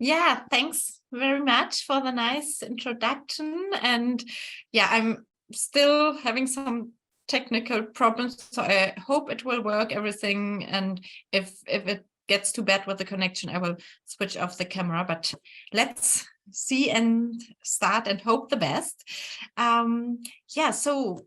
Yeah, thanks very much for the nice introduction. And yeah, I'm still having some technical problems, so I hope it will work, everything. And if it gets too bad with the connection, I will switch off the camera. But let's see and start and hope the best. Yeah, so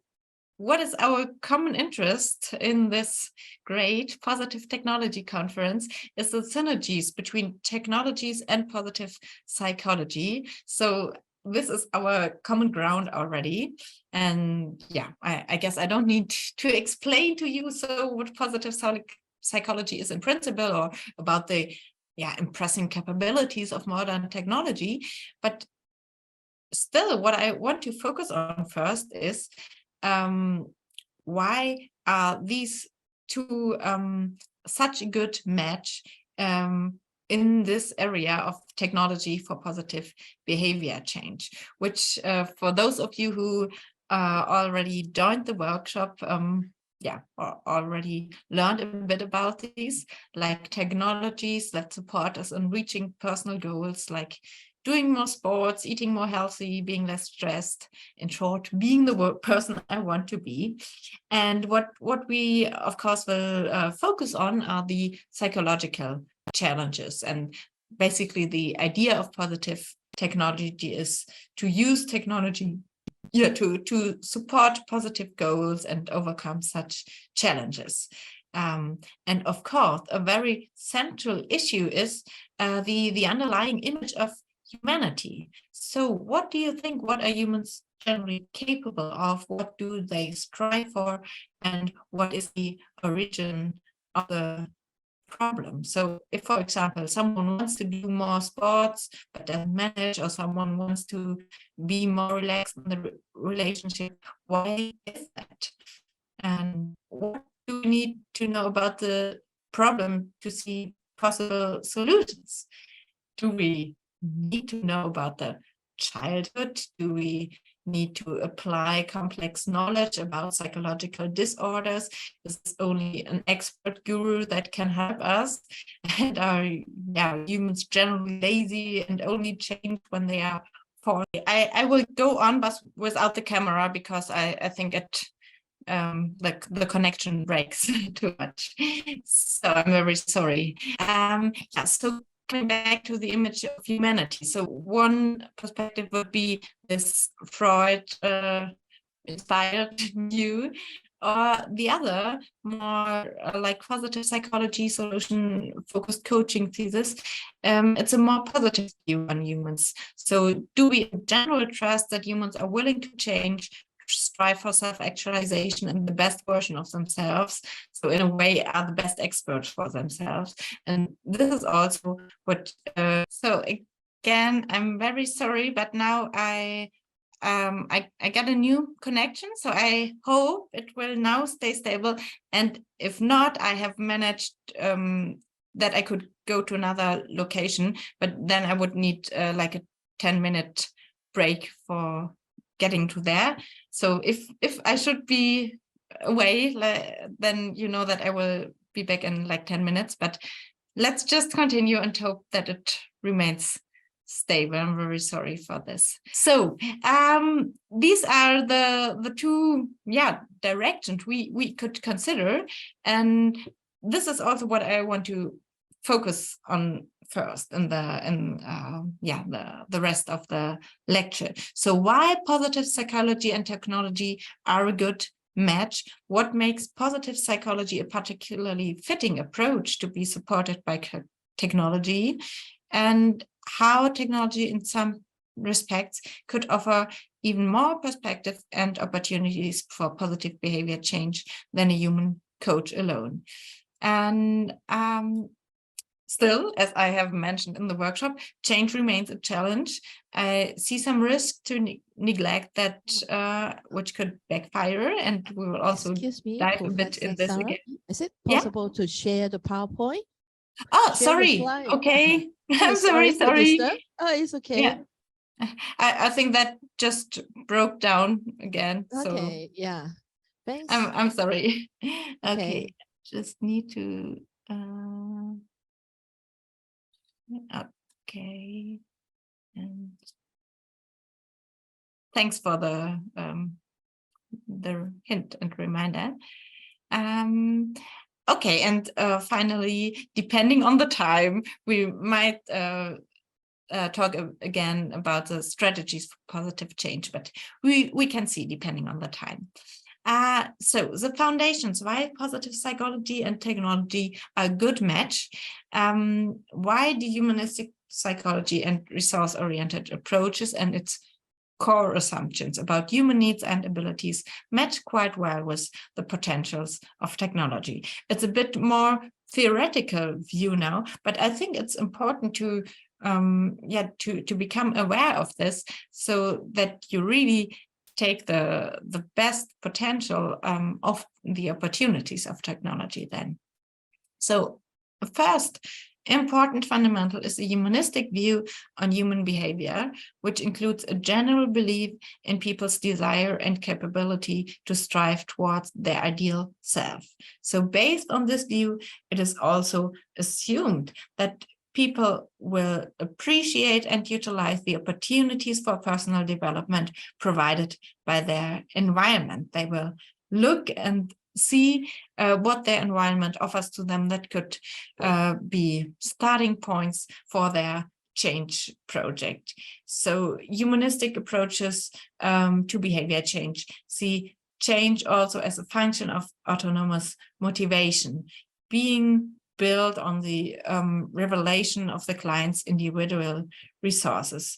what is our common interest in this great positive technology conference is the synergies between technologies and positive psychology. So this is our common ground already. And yeah, I guess I don't need to explain to you so what positive psychology is in principle, or about the impressive capabilities of modern technology. But still, what I want to focus on first is why are these two such a good match in this area of technology for positive behavior change, which for those of you who already joined the workshop, already learned a bit about these, like technologies that support us in reaching personal goals, like doing more sports, eating more healthy, being less stressed, in short, being the person I want to be. And what we, of course, will focus on are the psychological challenges. And basically the idea of positive technology is to use technology to support positive goals and overcome such challenges. And of course, a very central issue is the underlying image of humanity. So what do you think? What are humans generally capable of? What do they strive for? And what is the origin of the problem? So if, for example, someone wants to do more sports but doesn't manage, or someone wants to be more relaxed in the relationship, why is that? And what do we need to know about the problem to see possible solutions? Do we need to know about the childhood? Do we need to apply complex knowledge about psychological disorders? Is this only an expert guru that can help us? And are humans generally lazy and only change when they are 40? I will go on, but without the camera, because I think it the connection breaks too much. So I'm very sorry. So coming back to the image of humanity. So one perspective would be this Freud inspired view, or the other, more like positive psychology, solution focused coaching thesis. It's a more positive view on humans. So do we in general trust that humans are willing to change, strive for self-actualization and the best version of themselves, so in a way are the best experts for themselves? And this is also what so again, I'm very sorry, but now I got a new connection, so I hope it will now stay stable. And if not, I have managed that I could go to another location, but then I would need like a 10-minute break for getting to there. So if I should be away, then you know that I will be back in like 10 minutes, but let's just continue and hope that it remains stable. I'm very sorry for this. So these are the two directions we could consider, and this is also what I want to focus on first in the rest of the lecture. So why positive psychology and technology are a good match? What makes positive psychology a particularly fitting approach to be supported by technology? And how technology in some respects could offer even more perspective and opportunities for positive behavior change than a human coach alone. And still, as I have mentioned in the workshop, change remains a challenge. I see some risk to neglect that, which could backfire, and we will also dive a bit in this again. Is it possible to share the PowerPoint? Oh, sorry. Okay. I'm sorry. Oh, it's okay. Yeah. I think that just broke down again. Okay, so yeah. Thanks. I'm sorry. Okay. Just need to Okay. And thanks for the hint and reminder. Okay, and finally, depending on the time, we might talk again about the strategies for positive change, but we can see depending on the time. So the foundations, why positive psychology and technology are a good match. Why do humanistic psychology and resource-oriented approaches and its core assumptions about human needs and abilities match quite well with the potentials of technology. It's a bit more theoretical view now, but I think it's important to become aware of this so that you really take the best potential of the opportunities of technology then. So first important fundamental is a humanistic view on human behavior, which includes a general belief in people's desire and capability to strive towards their ideal self. So based on this view, it is also assumed that people will appreciate and utilize the opportunities for personal development provided by their environment. They will look and see what their environment offers to them that could be starting points for their change project. So humanistic approaches to behavior change see change also as a function of autonomous motivation, being built on the revelation of the client's individual resources.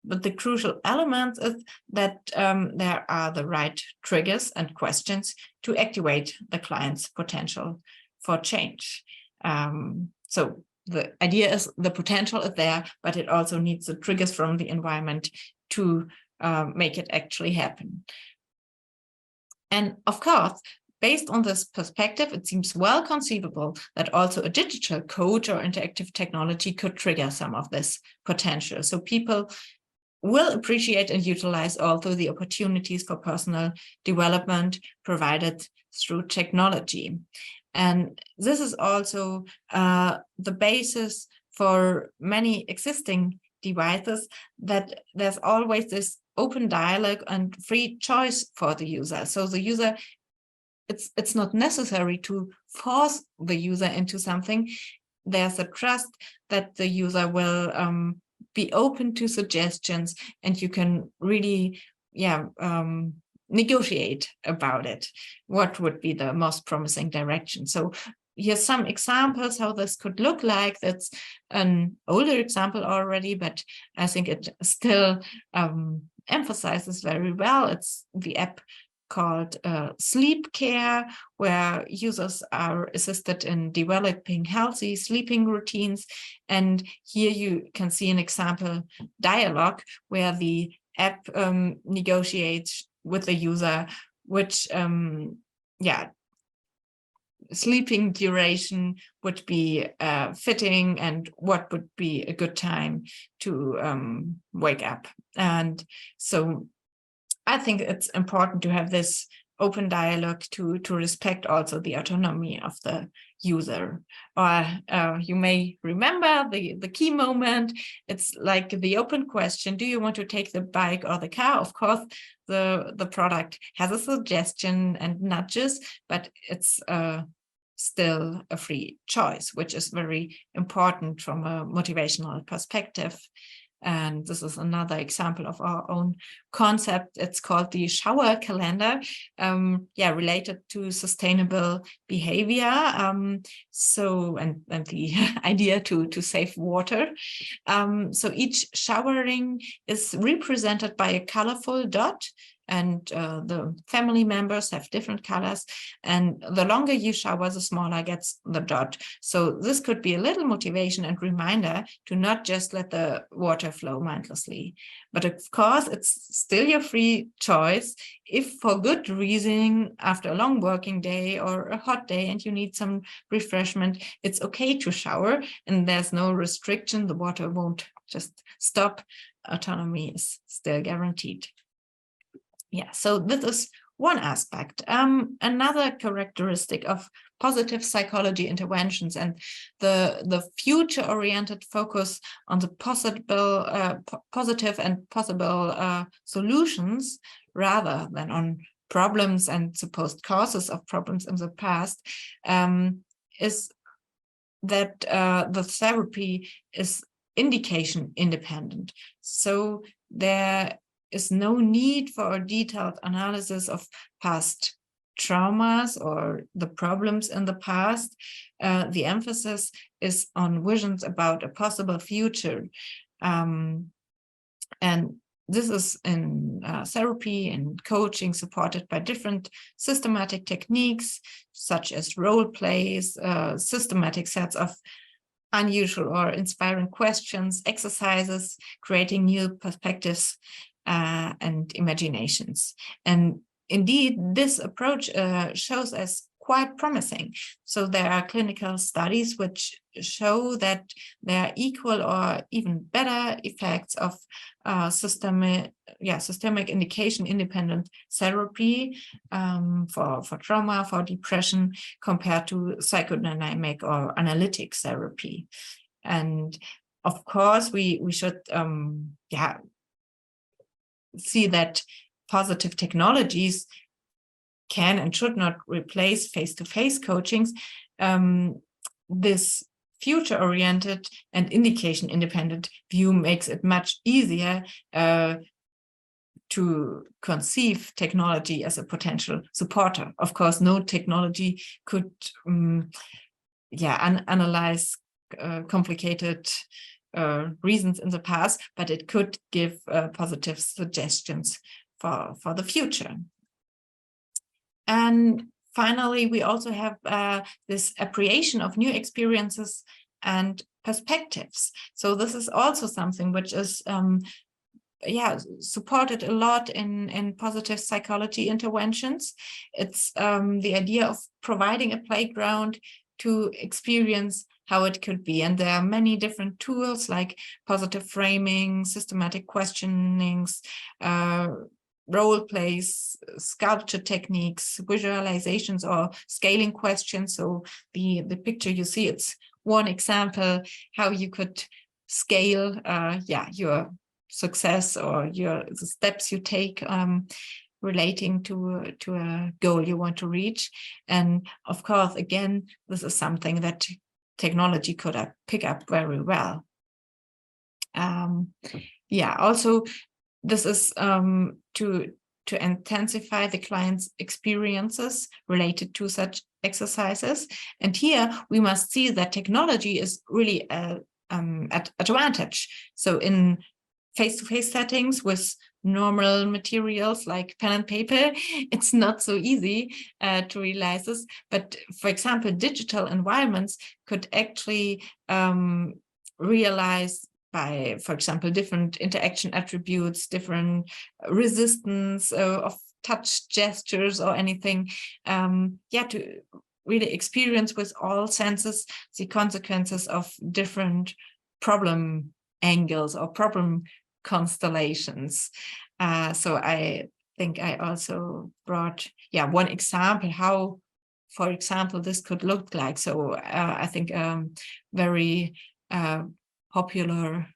But the crucial element is that there are the right triggers and questions to activate the client's potential for change. So the idea is the potential is there, but it also needs the triggers from the environment to make it actually happen. And of course, based on this perspective, it seems well conceivable that also a digital coach or interactive technology could trigger some of this potential. So people will appreciate and utilize also the opportunities for personal development provided through technology. And this is also the basis for many existing devices, that there's always this open dialogue and free choice for the user. So the user, it's not necessary to force the user into something. There's a trust that the user will be open to suggestions, and you can really negotiate about it, what would be the most promising direction. So here's some examples how this could look like. That's an older example already, but I think it still emphasizes very well. It's the app called Sleep Care, where users are assisted in developing healthy sleeping routines. And here you can see an example dialogue where the app negotiates with the user which sleeping duration would be fitting and what would be a good time to wake up. And so I think it's important to have this open dialogue to respect also the autonomy of the user. Or you may remember the key moment. It's like the open question: do you want to take the bike or the car? Of course, the product has a suggestion and nudges, but it's still a free choice, which is very important from a motivational perspective. And this is another example of our own concept. It's called the shower calendar, related to sustainable behavior. So the idea to save water. So each showering is represented by a colorful dot, and the family members have different colors, and the longer you shower, the smaller gets the dot. So this could be a little motivation and reminder to not just let the water flow mindlessly. But of course, it's still your free choice. If for good reason, after a long working day or a hot day and you need some refreshment, it's okay to shower, and there's no restriction. The water won't just stop. Autonomy is still guaranteed. Yeah, so this is one aspect. Another characteristic of positive psychology interventions and the future-oriented focus on the possible positive and possible solutions rather than on problems and supposed causes of problems in the past, is that the therapy is indication independent. So there is no need for a detailed analysis of past traumas or the problems in the past. The emphasis is on visions about a possible future. And this is in therapy and coaching supported by different systematic techniques, such as role plays, systematic sets of unusual or inspiring questions, exercises, creating new perspectives and imaginations. And indeed, this approach shows as quite promising. So there are clinical studies which show that there are equal or even better effects of systemic indication-independent therapy for trauma, for depression, compared to psychodynamic or analytic therapy. And of course, we should see that positive technologies can and should not replace face-to-face coachings. This future-oriented and indication-independent view makes it much easier to conceive technology as a potential supporter. Of course, no technology could analyze complicated reasons in the past, but it could give positive suggestions for the future. And finally, we also have this appreciation of new experiences and perspectives. So this is also something which is supported a lot in positive psychology interventions. It's the idea of providing a playground to experience how it could be. And there are many different tools like positive framing, systematic questionings, role plays, sculpture techniques, visualizations, or scaling questions. So the picture you see, it's one example how you could scale your success or the steps you take relating to a goal you want to reach. And of course, again, this is something that technology could pick up very well. Also, this is to intensify the client's experiences related to such exercises. And here we must see that technology is really an advantage. So in face-to-face settings with normal materials like pen and paper, it's not so easy to realize this. But for example, digital environments could actually realize by, for example, different interaction attributes, different resistance of touch gestures or anything, to really experience with all senses the consequences of different problem angles or problem constellations. So I think I also brought one example how, for example, this could look like. So I think very popular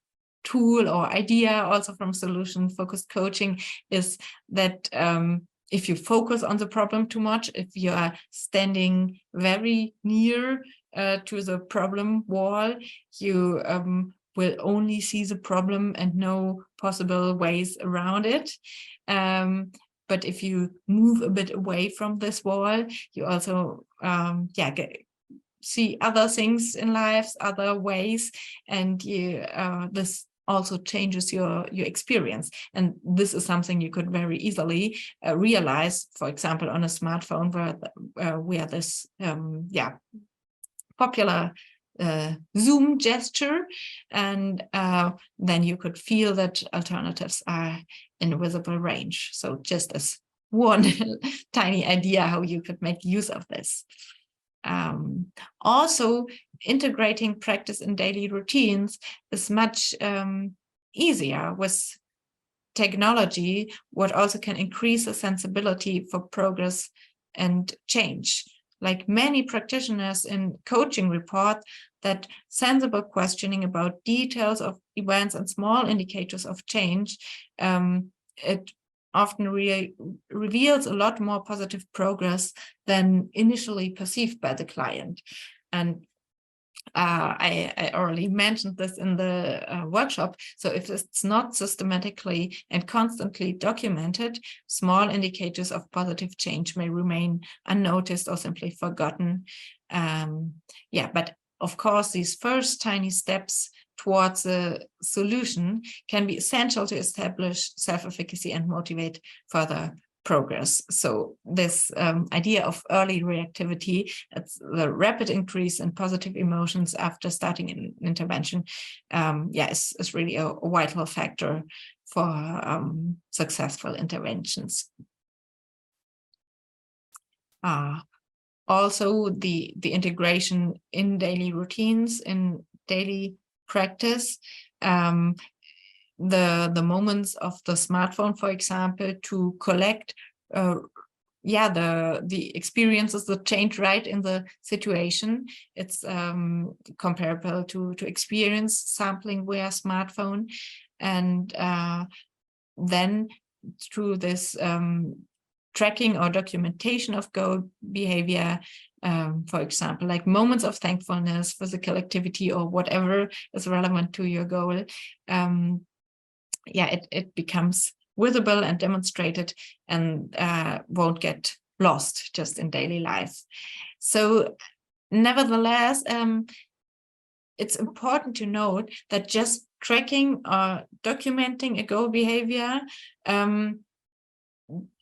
tool or idea also from solution-focused coaching is that if you focus on the problem too much, if you are standing very near to the problem wall, you will only see the problem and no possible ways around it. But if you move a bit away from this wall, you also see other things in life, other ways, and you this also changes your experience. And this is something you could very easily realize, for example, on a smartphone where this popular zoom gesture, and then you could feel that alternatives are in visible range. So just as one tiny idea how you could make use of this. Also, integrating practice in daily routines is much easier with technology, what also can increase the sensibility for progress and change. like many practitioners in coaching report, that sensible questioning about details of events and small indicators of change, it often reveals a lot more positive progress than initially perceived by the client. And I already mentioned this in the workshop. So if it's not systematically and constantly documented, small indicators of positive change may remain unnoticed or simply forgotten. Yeah, but of course, these first tiny steps towards a solution can be essential to establish self-efficacy and motivate further progress. So this idea of early reactivity, it's the rapid increase in positive emotions after starting an intervention, is really a vital factor for successful interventions. Also, the integration in daily routines, in daily practice, the moments of the smartphone, for example, to collect the experiences that change right in the situation. It's comparable to experience sampling via smartphone. And then through this tracking or documentation of goal behavior, for example, like moments of thankfulness, physical activity, or whatever is relevant to your goal, it becomes visible and demonstrated, and won't get lost just in daily life. So nevertheless, it's important to note that just tracking or documenting a goal behavior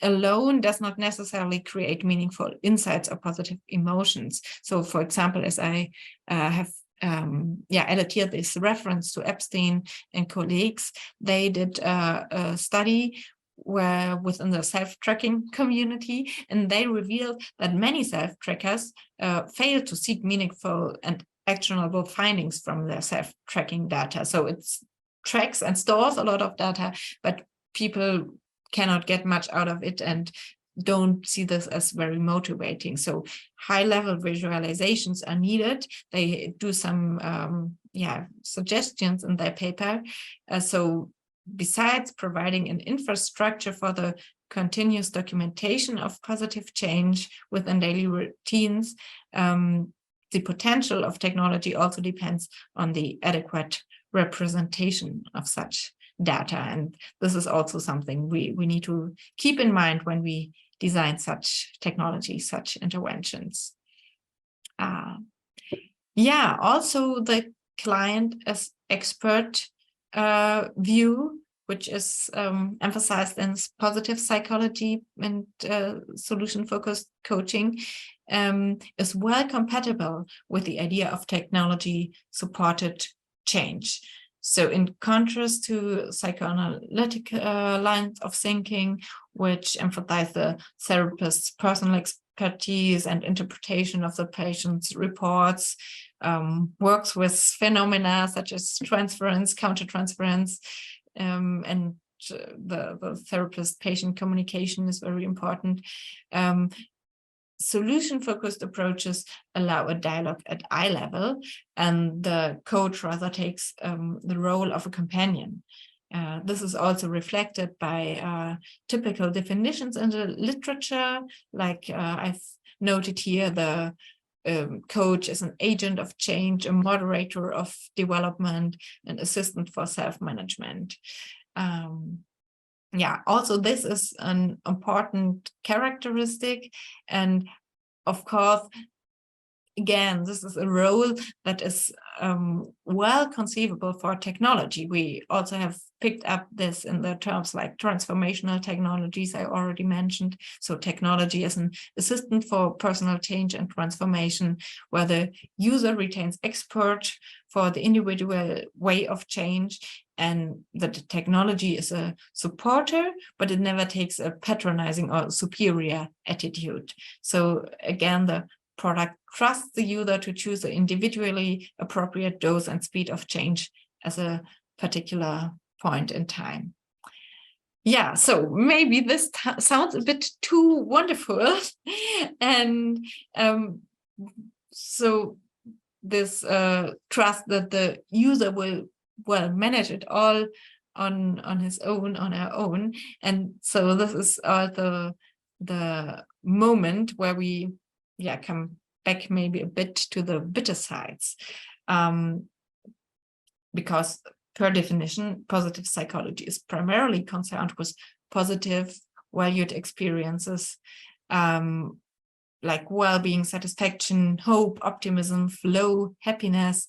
alone does not necessarily create meaningful insights or positive emotions. So for example, as I have added here this reference to Epstein and colleagues, they did a study where within the self-tracking community, and they revealed that many self-trackers fail to seek meaningful and actionable findings from their self-tracking data. So it tracks and stores a lot of data, but people cannot get much out of it and don't see this as very motivating. So high-level visualizations are needed. They do some suggestions in their paper. So besides providing an infrastructure for the continuous documentation of positive change within daily routines, the potential of technology also depends on the adequate representation of such data. And this is also something we need to keep in mind when we design such technology, such interventions. Also the client as expert view, which is emphasized in positive psychology and solution-focused coaching, is well compatible with the idea of technology-supported change. So in contrast to psychoanalytic lines of thinking, which emphasize the therapist's personal expertise and interpretation of the patient's reports, works with phenomena such as transference, countertransference, and the therapist-patient communication is very important. Solution-focused approaches allow a dialogue at eye level, and the coach rather takes the role of a companion. This is also reflected by typical definitions in the literature, like I've noted here, the coach is an agent of change, a moderator of development, an assistant for self-management. Also this is an important characteristic. And of course, again, this is a role that is well conceivable for technology. We also have picked up this in the terms like transformational technologies I already mentioned. So technology as an assistant for personal change and transformation, where the user retains expert for the individual way of change, and the technology is a supporter, but it never takes a patronizing or superior attitude. So again, the product trusts the user to choose the individually appropriate dose and speed of change as a particular point in time. yeah, so maybe this sounds a bit too wonderful. And so this trust that the user will manage it all on his own, on our own. And so this is the moment where we come back maybe a bit to the bitter sides, because per definition, positive psychology is primarily concerned with positive, valued experiences, like well-being, satisfaction, hope, optimism, flow, happiness.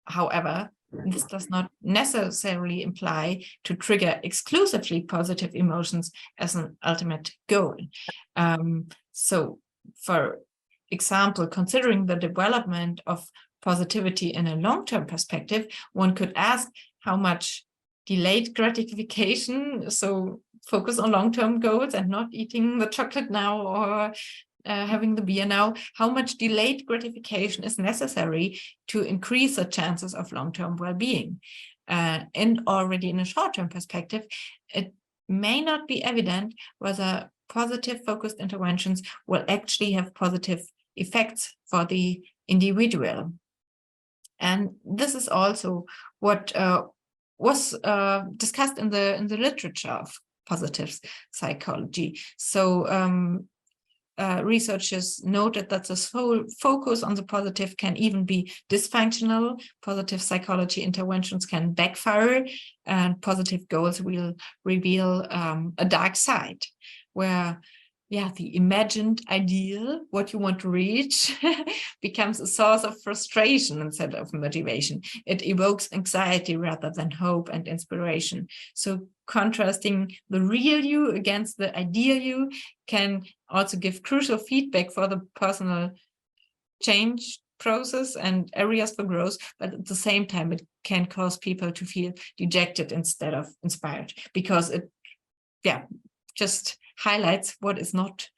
However, this does not necessarily imply to trigger exclusively positive emotions as an ultimate goal. So, for example, considering the development of positivity in a long-term perspective, one could ask how much delayed gratification, so focus on long-term goals and not eating the chocolate now or having the beer now, how much delayed gratification is necessary to increase the chances of long-term well-being. And already in a short-term perspective, it may not be evident whether positive focused interventions will actually have positive effects for the individual. And this is also what was discussed in the literature of positive psychology. So researchers noted that the sole focus on the positive can even be dysfunctional. Positive psychology interventions can backfire, and positive goals will reveal a dark side, where the imagined ideal, what you want to reach, becomes a source of frustration instead of motivation. It evokes anxiety rather than hope and inspiration. So contrasting the real you against the ideal you can also give crucial feedback for the personal change process and areas for growth, but at the same time, it can cause people to feel dejected instead of inspired, because it just highlights what is not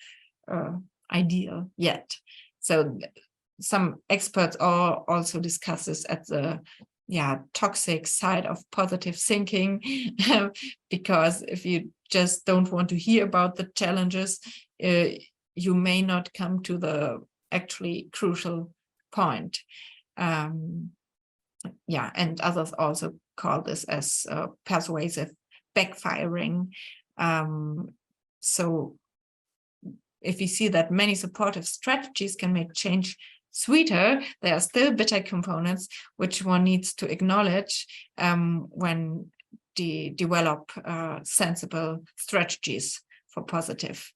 ideal yet. So some experts also discuss this at the toxic side of positive thinking, because if you just don't want to hear about the challenges, you may not come to the actually crucial point. And others also call this as persuasive backfiring. So if we see that many supportive strategies can make change sweeter, there are still bitter components which one needs to acknowledge when they develop sensible strategies for positive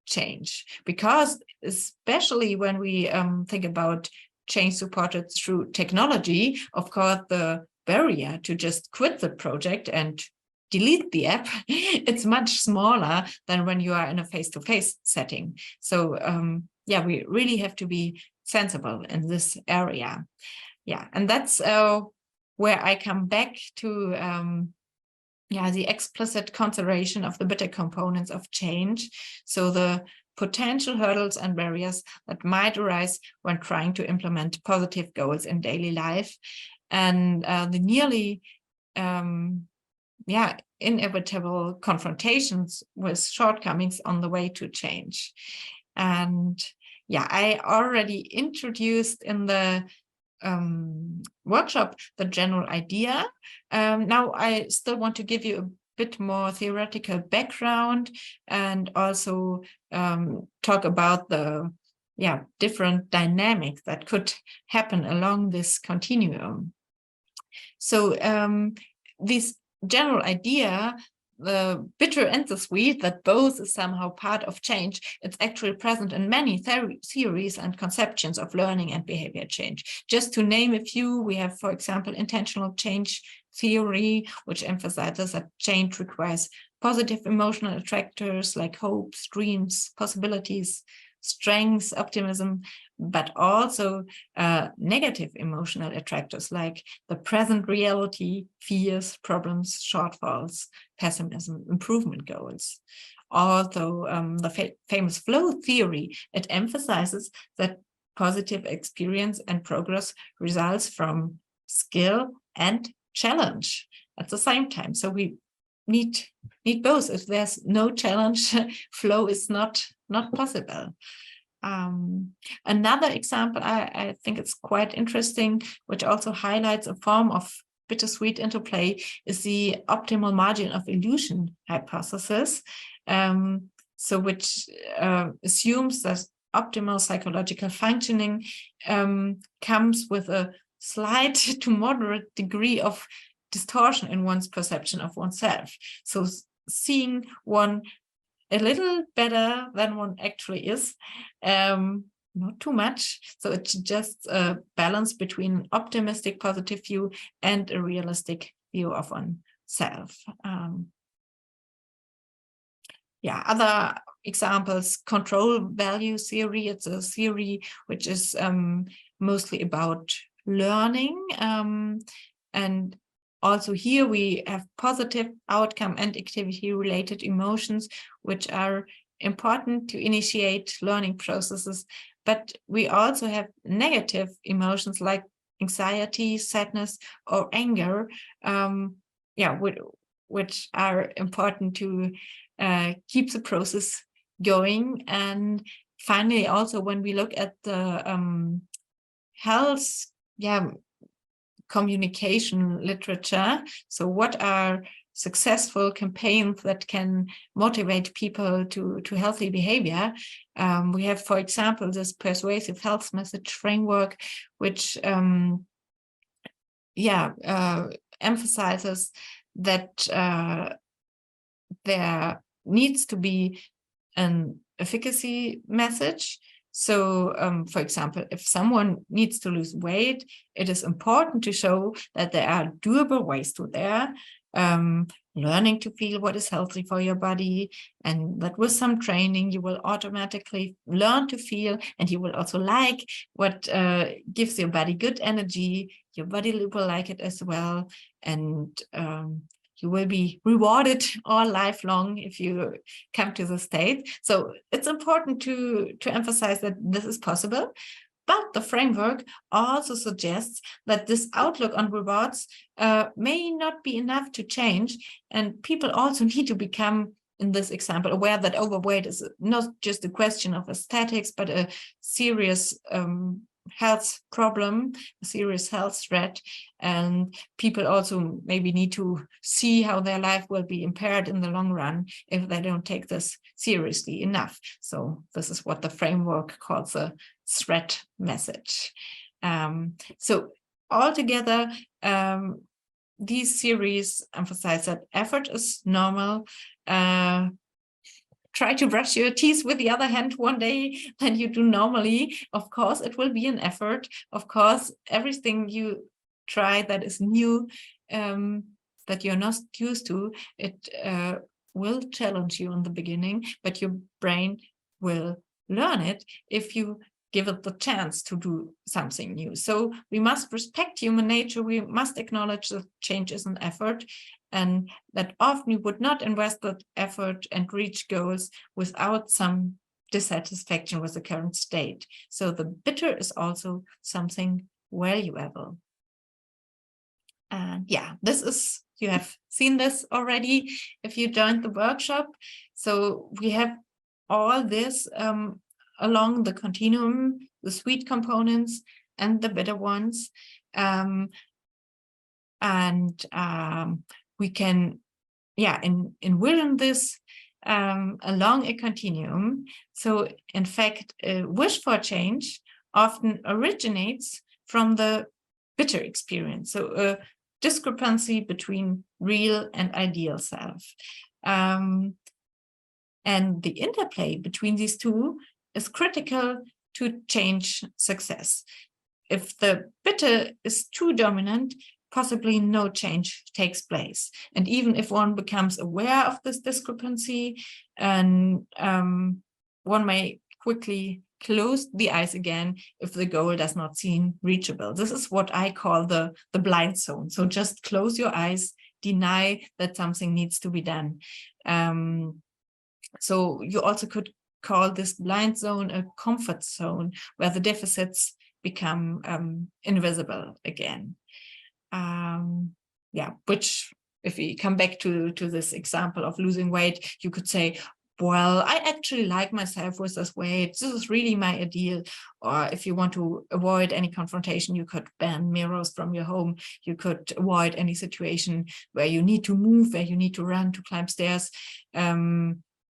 change. Because especially when we think about change supported through technology, of course, the barrier to just quit the project and delete the app, it's much smaller than when you are in a face-to-face setting. So we really have to be sensible in this area. And that's where I come back to the explicit consideration of the bitter components of change. So the potential hurdles and barriers that might arise when trying to implement positive goals in daily life, and the nearly inevitable confrontations with shortcomings on the way to change. And I already introduced in the workshop the general idea. Now I still want to give you a bit more theoretical background, and also talk about the different dynamics that could happen along this continuum. So this general idea, the bitter and the sweet, that both is somehow part of change, it's actually present in many theories and conceptions of learning and behavior change. Just to name a few, we have, for example, intentional change theory, which emphasizes that change requires positive emotional attractors like hopes, dreams, possibilities, strengths, optimism, but also negative emotional attractors like the present reality, fears, problems, shortfalls, pessimism, improvement goals. Although the famous flow theory, it emphasizes that positive experience and progress results from skill and challenge. at the same time. So we need both. If there's no challenge, flow is not possible. Another example, I think it's quite interesting, which also highlights a form of bittersweet interplay, is the optimal margin of illusion hypothesis. So which assumes that optimal psychological functioning comes with a slight to moderate degree of distortion in one's perception of oneself. So seeing one a little better than one actually is, not too much. So it's just a balance between an optimistic, positive view and a realistic view of oneself. Yeah, other examples, control value theory. It's a theory which is mostly about learning. And also here we have positive outcome and activity related emotions, which are important to initiate learning processes. But we also have negative emotions like anxiety, sadness, or anger, which are important to keep the process going. And finally, also when we look at the health communication literature, so what are successful campaigns that can motivate people to healthy behavior? We have, for example, this persuasive health message framework, which emphasizes that there needs to be an efficacy message. So, for example, if someone needs to lose weight, it is important to show that there are doable ways to there, learning to feel what is healthy for your body, and that with some training, you will automatically learn to feel, and you will also like what gives your body good energy. Your body will like it as well, and you will be rewarded all lifelong if you come to the state. So it's important to emphasize that this is possible. But the framework also suggests that this outlook on rewards may not be enough to change. And people also need to become, in this example, aware that overweight is not just a question of aesthetics, but a serious health problem, a serious health threat. And people also maybe need to see how their life will be impaired in the long run if they don't take this seriously enough. So this is what the framework calls a threat message. So altogether, these theories emphasize that effort is normal. Try to brush your teeth with the other hand one day than you do normally. Of course, it will be an effort. Of course, everything you try that is new, that you're not used to, it will challenge you in the beginning, but your brain will learn it if you give it the chance to do something new. So we must respect human nature. We must acknowledge that change is an effort, and that often we would not invest that effort and reach goals without some dissatisfaction with the current state. So the bitter is also something valuable. And yeah, this is, you have seen this already if you joined the workshop. So we have all this along the continuum, the sweet components and the bitter ones. We can, envision this along a continuum. So in fact, a wish for change often originates from the bitter experience. So a discrepancy between real and ideal self. And the interplay between these two is critical to change success. If the bitter is too dominant, possibly no change takes place. And even if one becomes aware of this discrepancy, and one may quickly close the eyes again if the goal does not seem reachable. This is what I call the blind zone. So just close your eyes, deny that something needs to be done. So you also could call this blind zone a comfort zone, where the deficits become invisible again. Which if we come back to this example of losing weight, you could say, well, I actually like myself with this weight. This is really my ideal. Or if you want to avoid any confrontation, you could ban mirrors from your home. You could avoid any situation where you need to move, where you need to run, to climb stairs,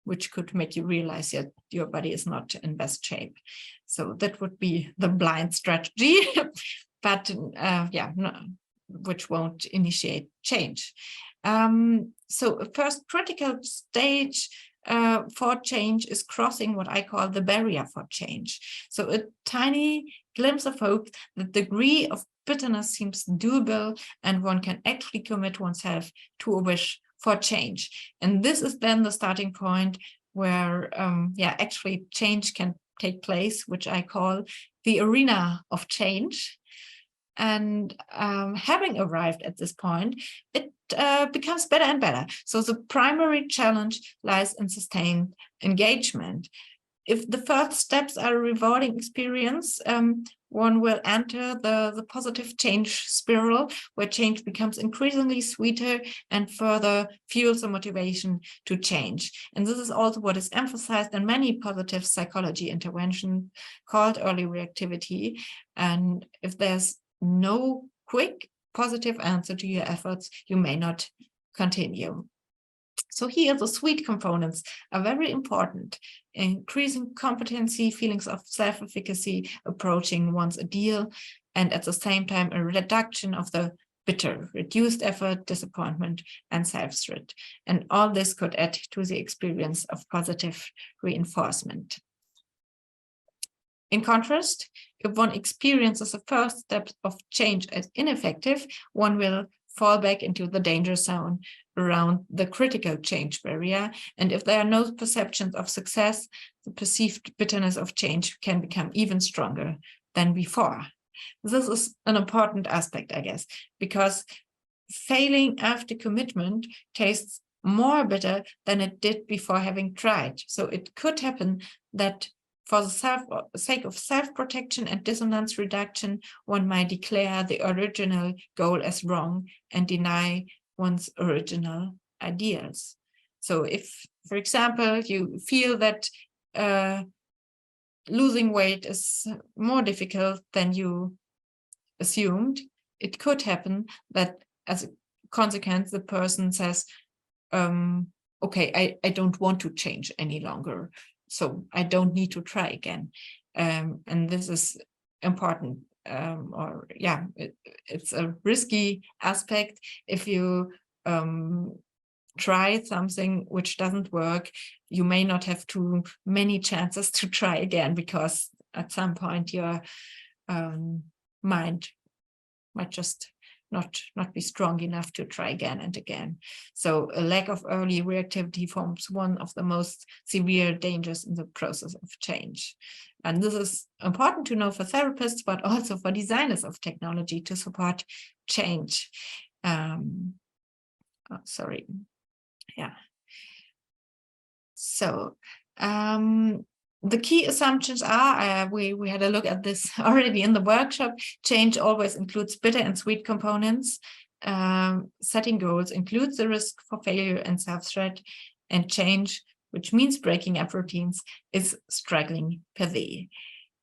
which could make you realize that your body is not in best shape. So that would be the blind strategy, but yeah, no, which won't initiate change. So a first critical stage for change is crossing what I call the barrier for change. So a tiny glimpse of hope, the degree of bitterness seems doable, and one can actually commit oneself to a wish for change. And this is then the starting point where, yeah, actually change can take place, which I call the arena of change. And having arrived at this point, it becomes better and better. So the primary challenge lies in sustained engagement. If the first steps are a rewarding experience, one will enter the positive change spiral, where change becomes increasingly sweeter and further fuels the motivation to change. And this is also what is emphasized in many positive psychology interventions called early reactivity. And if there's no quick positive answer to your efforts, you may not continue. So here the sweet components are very important: increasing competency, feelings of self-efficacy, approaching one's ideal, and at the same time a reduction of the bitter, reduced effort, disappointment, and self-threat. And all this could add to the experience of positive reinforcement. In contrast, if one experiences the first steps of change as ineffective, one will fall back into the danger zone around the critical change barrier. And if there are no perceptions of success, the perceived bitterness of change can become even stronger than before. This is an important aspect, I guess, because failing after commitment tastes more bitter than it did before having tried. So it could happen that for the sake of self-protection and dissonance reduction, one might declare the original goal as wrong and deny one's original ideals. So if, for example, you feel that losing weight is more difficult than you assumed, it could happen that as a consequence, the person says, okay, I don't want to change any longer, so I don't need to try again. And this is important, or yeah, it's a risky aspect. If you try something which doesn't work, you may not have too many chances to try again, because at some point your mind might just not be strong enough to try again and again. So a lack of early reactivity forms one of the most severe dangers in the process of change. And this is important to know for therapists, but also for designers of technology to support change. Sorry. Yeah. So the key assumptions are, we had a look at this already in the workshop. Change always includes bitter and sweet components. Setting goals includes the risk for failure and self-threat, and change, which means breaking up routines, is struggling per se.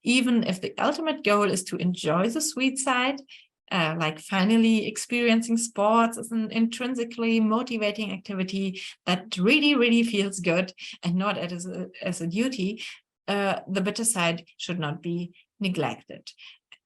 Even if the ultimate goal is to enjoy the sweet side, like finally experiencing sports as an intrinsically motivating activity that really, really feels good and not as a duty, the bitter side should not be neglected.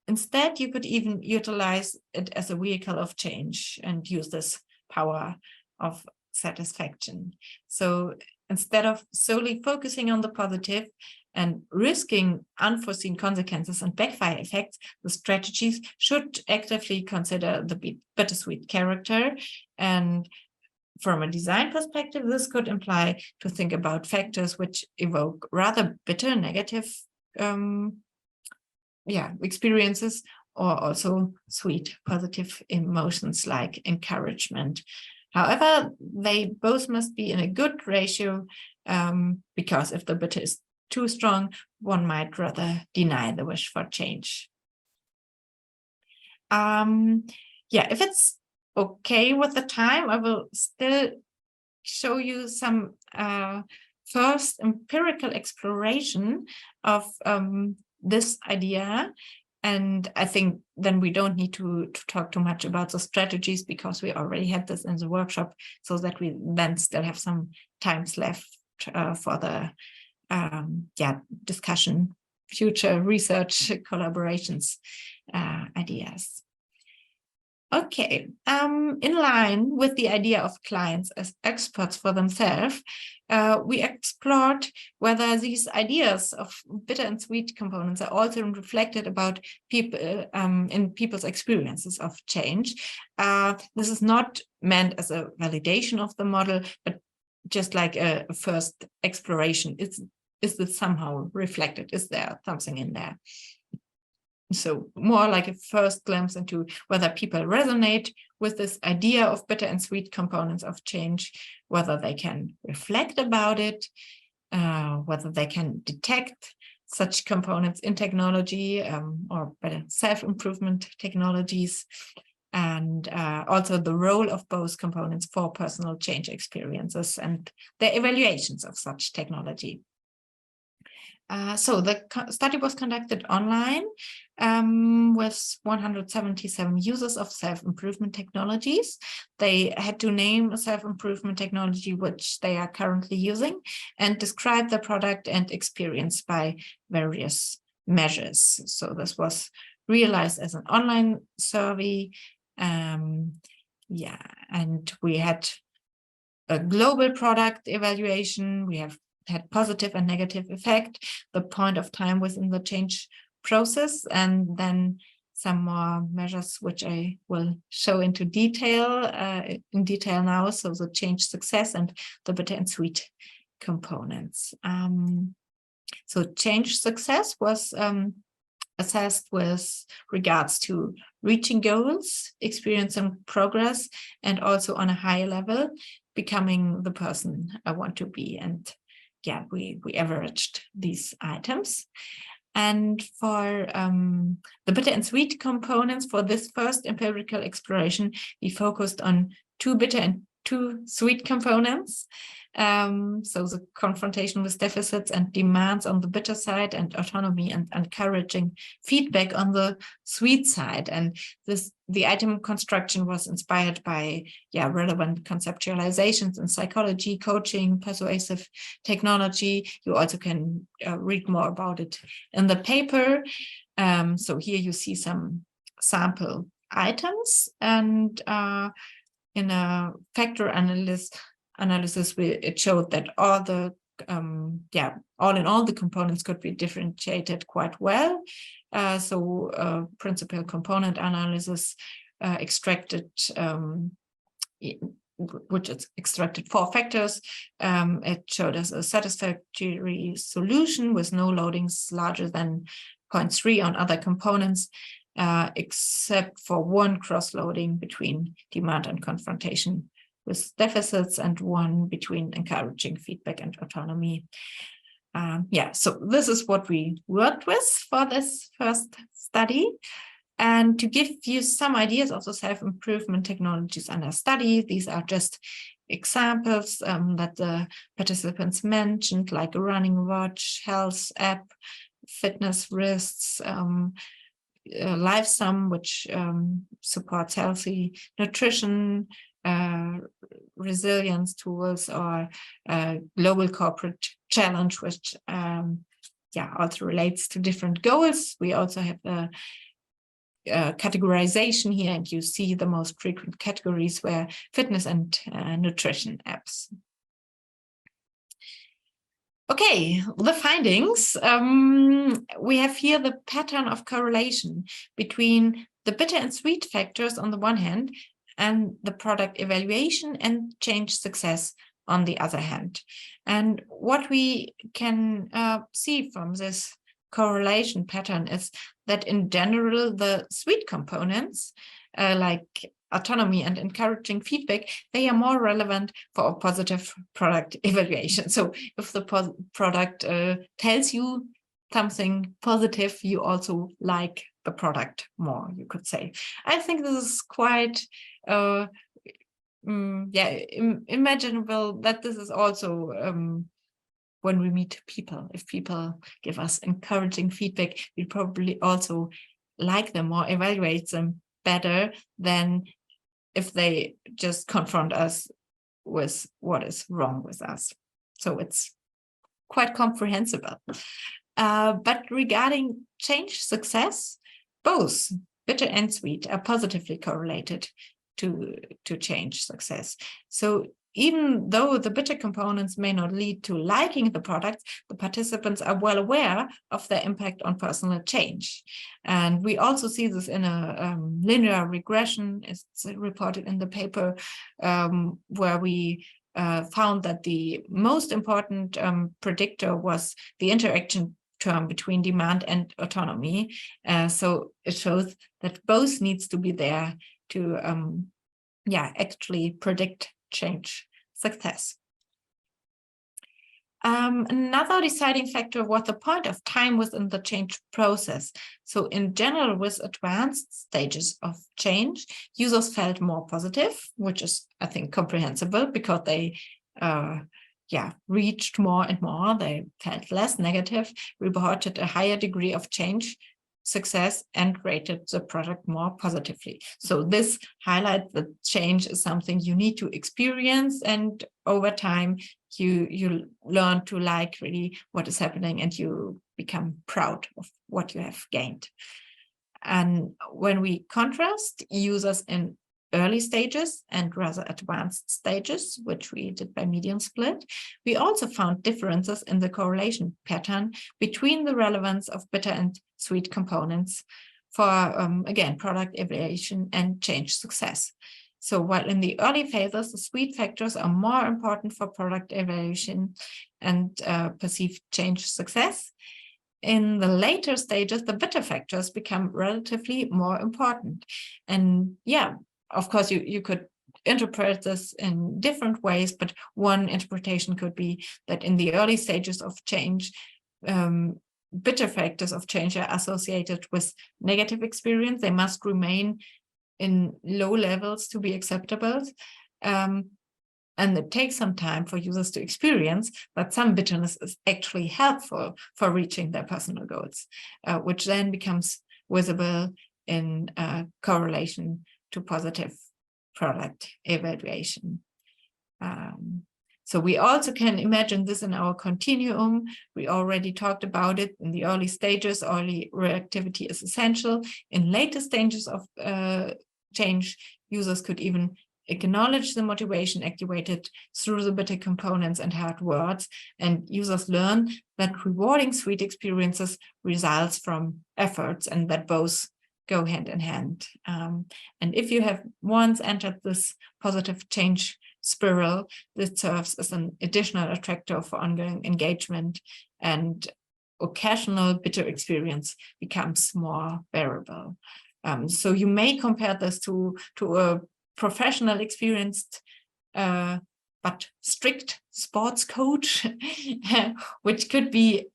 Instead, you could even utilize it as a vehicle of change and use this power of satisfaction. So instead of solely focusing on the positive and risking unforeseen consequences and backfire effects, the strategies should actively consider the bittersweet character. And from a design perspective, this could imply to think about factors which evoke rather bitter, negative experiences, or also sweet, positive emotions like encouragement. However, they both must be in a good ratio, because if the bitter is too strong, one might rather deny the wish for change. If it's okay with the time, I will still show you some first empirical exploration of this idea. And I think then we don't need to talk too much about the strategies, because we already had this in the workshop, so that we then still have some times left for the discussion, future research collaborations ideas. Okay, in line with the idea of clients as experts for themselves, we explored whether these ideas of bitter and sweet components are also reflected about people in people's experiences of change. This is not meant as a validation of the model, but just like a first exploration. Is this somehow reflected? Is there something in there? So more like a first glimpse into whether people resonate with this idea of bitter and sweet components of change, whether they can reflect about it, whether they can detect such components in technology or better self-improvement technologies, and also the role of both components for personal change experiences and their evaluations of such technology. So the study was conducted online with 177 users of self-improvement technologies. They had to name a self-improvement technology which they are currently using and describe the product and experience by various measures. So this was realized as an online survey. And we had a global product evaluation. We have had positive and negative effect, the point of time within the change process, and then some more measures which I will show in detail now. So the change success and the bitter and sweet components. So change success was assessed with regards to reaching goals, experiencing progress, and also on a higher level, becoming the person I want to be. And yeah, we averaged these items. And for the bitter and sweet components for this first empirical exploration, we focused on 2 bitter and 2 sweet components. So the confrontation with deficits and demands on the bitter side, and autonomy and encouraging feedback on the sweet side. And the item construction was inspired by relevant conceptualizations in psychology, coaching, persuasive technology. You also can read more about it in the paper. So here you see some sample items, and in a factor analysis, it showed that all the all the components could be differentiated quite well. So principal component analysis extracted, which is extracted 4 factors. It showed us a satisfactory solution with no loadings larger than 0.3 on other components, except for 1 cross-loading between demand and confrontation with deficits, and 1 between encouraging feedback and autonomy. So this is what we worked with for this first study. And to give you some ideas of the self-improvement technologies under study, these are just examples that the participants mentioned, like a running watch, health app, fitness wrists, LifeSum, which supports healthy nutrition, resilience tools, or global corporate challenge, which also relates to different goals. We also have a categorization here, and you see the most frequent categories were fitness and nutrition apps. Okay, the findings. We have here the pattern of correlation between the bitter and sweet factors on the one hand, and the product evaluation and change success on the other hand. And what we can see from this correlation pattern is that in general, the sweet components, like autonomy and encouraging feedback, they are more relevant for a positive product evaluation. So if the product tells you something positive, you also like the product more, you could say. I think this is quite imaginable that this is also when we meet people. If people give us encouraging feedback, we probably also like them or evaluate them better than if they just confront us with what is wrong with us. So it's quite comprehensible. But regarding change success, both bitter and sweet are positively correlated to change success. So even though the bitter components may not lead to liking the product, the participants are well aware of their impact on personal change. And we also see this in a linear regression. It's reported in the paper, where we found that the most important predictor was the interaction term between demand and autonomy. So it shows that both needs to be there to actually predict change success. Another deciding factor was the point of time within the change process. So in general, with advanced stages of change, users felt more positive, which is, I think, comprehensible because they reached more and more. They felt less negative, reported a higher degree of change success, and rated the product more positively. So this highlights that change is something you need to experience, and over time you learn to like really what is happening, and you become proud of what you have gained. And when we contrast users in early stages and rather advanced stages, which we did by median split, we also found differences in the correlation pattern between the relevance of bitter and sweet components for, again, product evaluation and change success. So while in the early phases, the sweet factors are more important for product evaluation and perceived change success, in the later stages, the bitter factors become relatively more important. And of course, you could interpret this in different ways, but one interpretation could be that in the early stages of change, bitter factors of change are associated with negative experience. They must remain in low levels to be acceptable. And it takes some time for users to experience, but some bitterness is actually helpful for reaching their personal goals, which then becomes visible in correlation to positive product evaluation. So we also can imagine this in our continuum. We already talked about it in the early stages. Early reactivity is essential. In later stages of change, users could even acknowledge the motivation activated through the bitter components and hard words, and users learn that rewarding sweet experiences results from efforts, and that both go hand in hand. And if you have once entered this positive change spiral, this serves as an additional attractor for ongoing engagement, and occasional bitter experience becomes more bearable. So you may compare this to a professional, experienced, but strict sports coach, which could be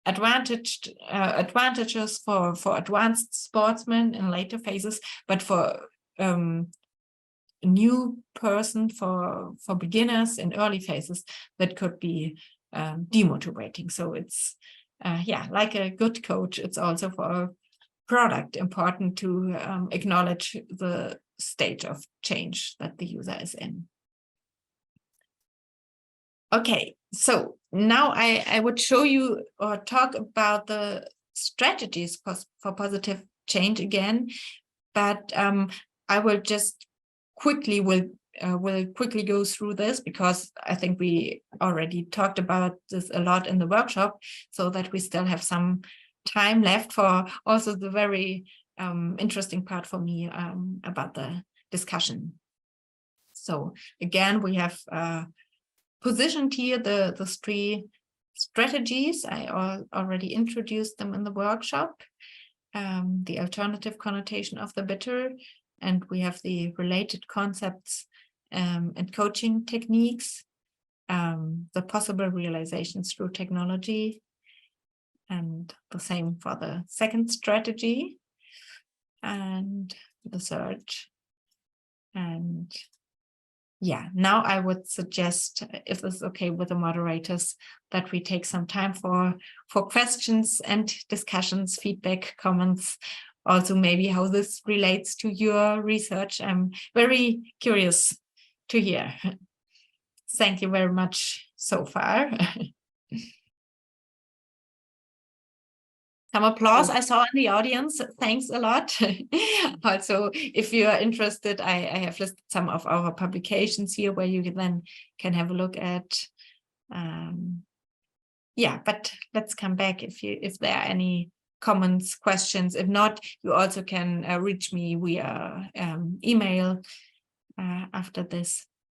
advantages for advanced sportsmen in later phases, but for a new person, for beginners in early phases, that could be demotivating. So it's like a good coach, it's also for a product important to acknowledge the stage of change that the user is in. Okay, so now I would show you or talk about the strategies for positive change again, but I will just quickly will quickly go through this, because I think we already talked about this a lot in the workshop, so that we still have some time left for also the very interesting part for me about the discussion. So again, we have positioned here the three strategies. I already introduced them in the workshop. The alternative connotation of the bitter, and we have the related concepts and coaching techniques, the possible realizations through technology, and the same for the second strategy. and the search. And yeah, now I would suggest, if this is okay with the moderators, that we take some time for questions and discussions, feedback, comments, also maybe how this relates to your research. I'm very curious to hear. Thank you very much so far. Some applause I saw in the audience. Thanks a lot. Also, if you are interested, I have listed some of our publications here where you then can have a look at. Yeah, but let's come back if there are any comments, questions. If not, you also can reach me via email after this.